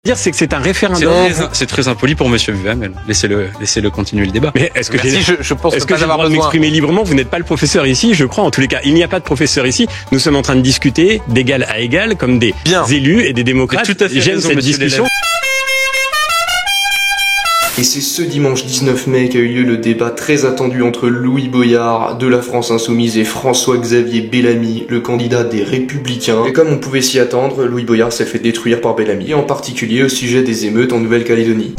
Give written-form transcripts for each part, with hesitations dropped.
C'est que c'est un référendum. C'est très impoli pour Monsieur Vuhamel. Laissez-le continuer le débat. Mais est-ce que je pense est-ce que pas j'ai le droit de m'exprimer librement? Vous n'êtes pas le professeur ici, je crois. En tous les cas, il n'y a pas de professeur ici. Nous sommes en train de discuter d'égal à égal, comme des élus et des démocrates. Tout à fait. J'aime cette discussion. Et c'est ce dimanche 19 mai qu'a eu lieu le débat très attendu entre Louis Boyard de la France Insoumise et François-Xavier Bellamy, le candidat des Républicains. Et comme on pouvait s'y attendre, Louis Boyard s'est fait détruire par Bellamy, et en particulier au sujet des émeutes en Nouvelle-Calédonie.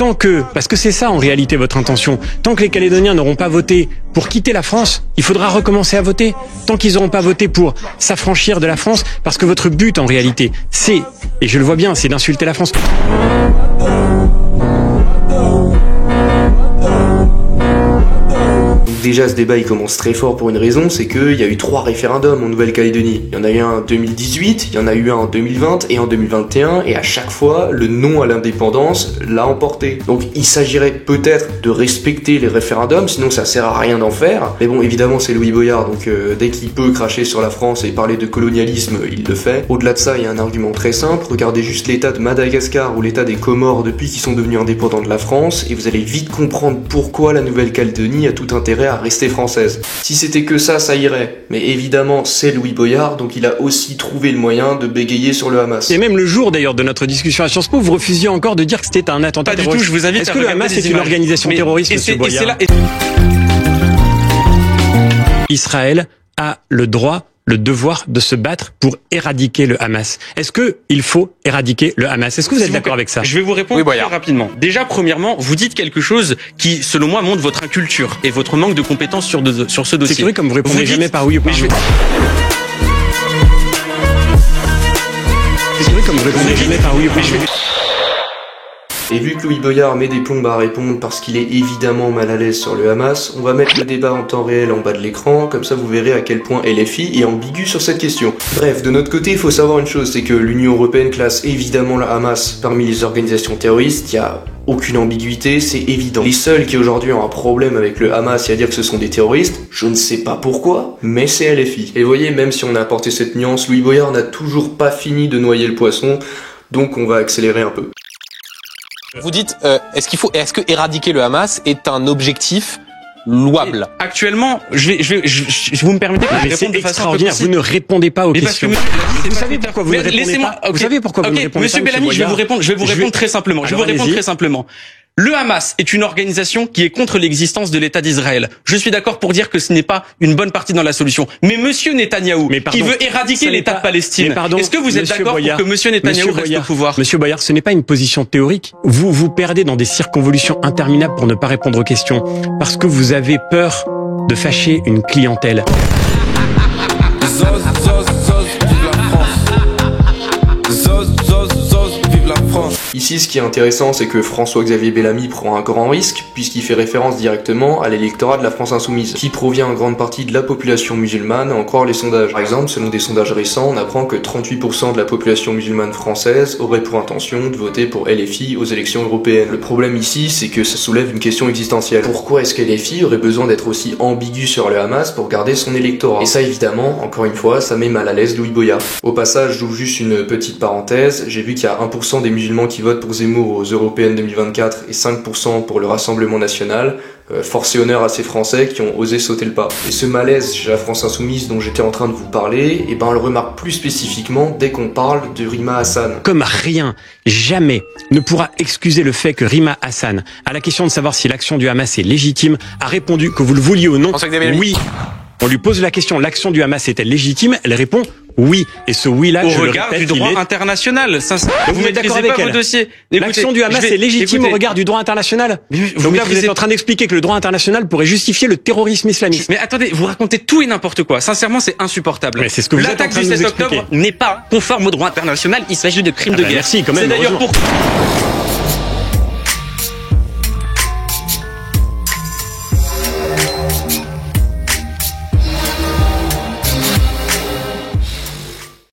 Parce que c'est ça en réalité votre intention, tant que les Calédoniens n'auront pas voté pour quitter la France, il faudra recommencer à voter. Tant qu'ils n'auront pas voté pour s'affranchir de la France, parce que votre but en réalité, c'est, et je le vois bien, c'est d'insulter la France. Déjà, ce débat il commence très fort pour une raison, c'est qu'il y a eu 3 référendums en Nouvelle-Calédonie. Il y en a eu un en 2018, il y en a eu un en 2020 et en 2021, et à chaque fois, le non à l'indépendance l'a emporté. Donc il s'agirait peut-être de respecter les référendums, sinon ça sert à rien d'en faire. Mais bon, évidemment c'est Louis Boyard, donc dès qu'il peut cracher sur la France et parler de colonialisme, il le fait. Au-delà de ça, il y a un argument très simple, regardez juste l'état de Madagascar ou l'état des Comores depuis qu'ils sont devenus indépendants de la France, et vous allez vite comprendre pourquoi la Nouvelle-Calédonie a tout intérêt à rester française. Si c'était que ça irait. Mais évidemment, c'est Louis Boyard, donc il a aussi trouvé le moyen de bégayer sur le Hamas. Et même le jour d'ailleurs de notre discussion à Sciences Po, vous refusiez encore de dire que c'était un attentat terroriste. Pas du tout, je vous invite Est-ce à que le regarder Hamas les est une images. organisation terroriste, monsieur Boyard? Israël a le droit, le devoir de se battre pour éradiquer le Hamas. Est-ce que il faut éradiquer le Hamas? Est-ce que vous êtes d'accord avec ça? Je vais vous répondre très rapidement. Déjà, premièrement, vous dites quelque chose qui, selon moi, montre votre inculture et votre manque de compétences sur ce dossier. C'est curieux comme vous répondez jamais par oui ou par non. C'est curieux comme vous répondez jamais par oui ou par non. Et vu que Louis Boyard met des plombes à répondre parce qu'il est évidemment mal à l'aise sur le Hamas, on va mettre le débat en temps réel en bas de l'écran, comme ça vous verrez à quel point LFI est ambigu sur cette question. Bref, de notre côté, il faut savoir une chose, c'est que l'Union Européenne classe évidemment le Hamas parmi les organisations terroristes, il y a aucune ambiguïté, c'est évident. Les seuls qui aujourd'hui ont un problème avec le Hamas et à dire que ce sont des terroristes, je ne sais pas pourquoi, mais c'est LFI. Et vous voyez, même si on a apporté cette nuance, Louis Boyard n'a toujours pas fini de noyer le poisson, donc on va accélérer un peu. Vous dites, est-ce que éradiquer le Hamas est un objectif louable? Actuellement, vous me permettez que je réponde de façon extraordinaire. Vous ne répondez pas aux questions. Vous savez pourquoi vous ne répondez pas? Vous savez pourquoi vous ne répondez pas? Monsieur Bellamy, je vais vous répondre très simplement. Je vais vous répondre très simplement. Le Hamas est une organisation qui est contre l'existence de l'État d'Israël. Je suis d'accord pour dire que ce n'est pas une bonne partie dans la solution. Mais Monsieur Netanyahou, qui veut éradiquer l'État de Palestine, est-ce que vous êtes d'accord pour que Monsieur Netanyahou reste au pouvoir? Monsieur Boyard, ce n'est pas une position théorique. Vous vous perdez dans des circonvolutions interminables pour ne pas répondre aux questions. Parce que vous avez peur de fâcher une clientèle. Ici, ce qui est intéressant, c'est que François-Xavier Bellamy prend un grand risque, puisqu'il fait référence directement à l'électorat de la France Insoumise, qui provient en grande partie de la population musulmane, à en croire les sondages. Par exemple, selon des sondages récents, on apprend que 38% de la population musulmane française aurait pour intention de voter pour LFI aux élections européennes. Le problème ici, c'est que ça soulève une question existentielle. Pourquoi est-ce que LFI aurait besoin d'être aussi ambigu sur le Hamas pour garder son électorat? Et ça, évidemment, encore une fois, ça met mal à l'aise Louis Boyard. Au passage, j'ouvre juste une petite parenthèse, j'ai vu qu'il y a 1% des musulmans qui votent pour Zemmour aux Européennes 2024 et 5% pour le Rassemblement National. Force et honneur à ces Français qui ont osé sauter le pas. Et ce malaise chez la France Insoumise dont j'étais en train de vous parler, on le remarque plus spécifiquement dès qu'on parle de Rima Hassan. Comme rien, jamais, ne pourra excuser le fait que Rima Hassan, à la question de savoir si l'action du Hamas est légitime, a répondu que vous le vouliez ou non, oui. On lui pose la question, l'action du Hamas est-elle légitime? Elle répond oui. Et ce oui-là, je le répète, au regard du droit international. Vous êtes d'accord avec elle? L'action du Hamas est légitime au regard du droit international? Donc là, vous êtes en train d'expliquer que le droit international pourrait justifier le terrorisme islamiste. Mais attendez, vous racontez tout et n'importe quoi. Sincèrement, c'est insupportable. Mais c'est ce que vous êtes en train de nous expliquer. L'attaque du 7 octobre n'est pas conforme au droit international. Il s'agit de crimes de guerre. Merci, quand même. C'est d'ailleurs pour...